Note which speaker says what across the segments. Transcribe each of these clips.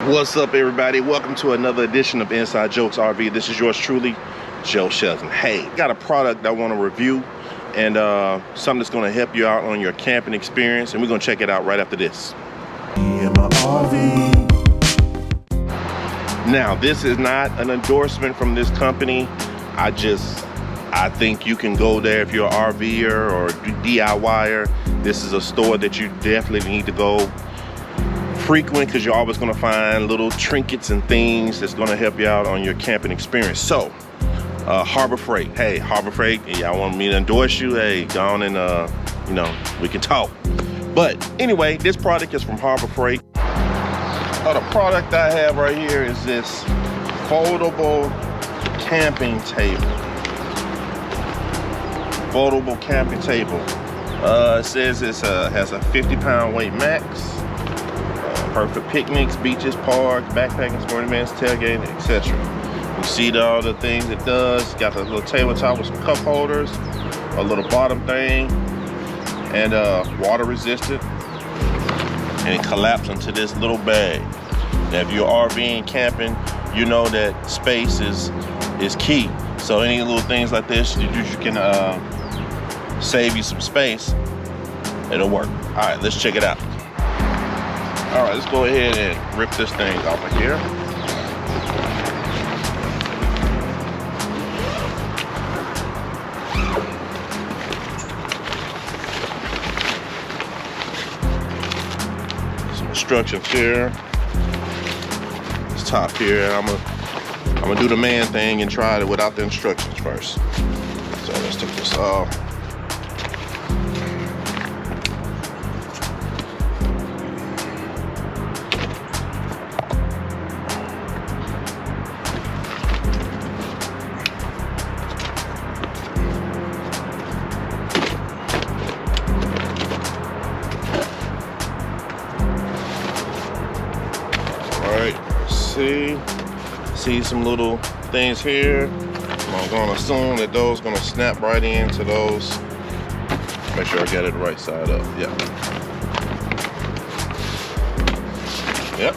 Speaker 1: What's up, everybody? Welcome to another edition of Inside Jokes RV. This is yours truly, Joe Shelton. Hey, got a product I want to review and something that's going to help you out on your camping experience, and we're going to check it out right after this.
Speaker 2: In my RV.
Speaker 1: Now, this is not an endorsement from this company. I think you can go there if you're an RVer or DIYer. This is a store that you definitely need to go frequent, because you're always going to find little trinkets and things that's going to help you out on your camping experience. So Harbor Freight. Hey, Harbor Freight, y'all want me to endorse you? Hey, go on and we can talk. But anyway, this product is from Harbor Freight. The product I have right here is this foldable camping table. Foldable camping table. It says it has a 50-pound weight max. Perfect picnics, beaches, parks, backpacking, sporting events, tailgating, etc. You see all the things it does. Got the little tabletop with some cup holders, a little bottom thing, and water resistant, and it collapses into this little bag. Now, if you're RVing, camping, you know that space is key. So any little things like this, you can save you some space. It'll work. All right, let's check it out. All right, let's go ahead and rip this thing off of here. Some instructions here. This top here, I'm gonna do the man thing and try it without the instructions first. So let's take this off. See some little things here. I'm going to assume that those are going to snap right into those. Make sure I got it the right side up. Yep.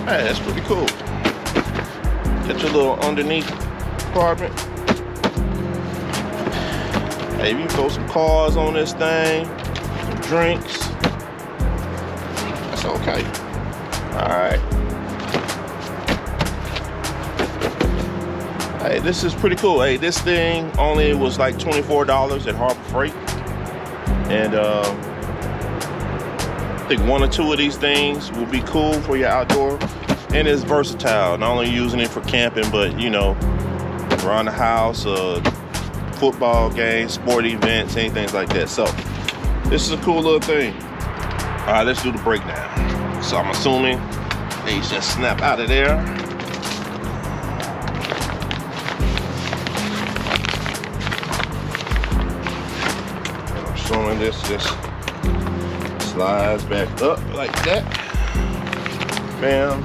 Speaker 1: Hey, that's pretty cool. Get your little underneath compartment. Hey, you can throw some cars on this thing, some drinks. That's okay. Alright. Hey, this is pretty cool. Hey, this thing only was like $24 at Harbor Freight. And I think one or two of these things will be cool for your outdoor, and it's versatile. Not only using it for camping, but around the house, football games, sport events, anything like that. So this is a cool little thing. All right, let's do the breakdown. So I'm assuming they just snap out of there. I'm assuming this just slides back up like that. Bam.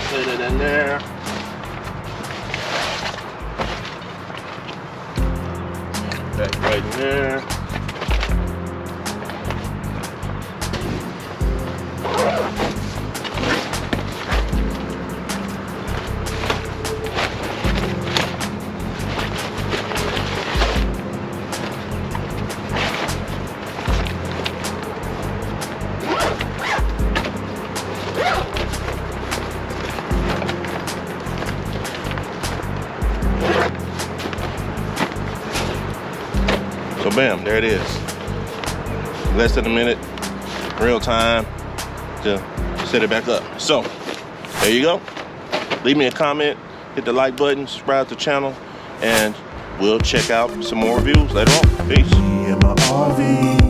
Speaker 1: Put it in there. That right in there. So bam, there it is. Less than a minute, real time to set it back up. So there you go. Leave me a comment, hit the like button, subscribe to the channel, and we'll check out some more reviews later on. Peace.
Speaker 2: Me and my RV.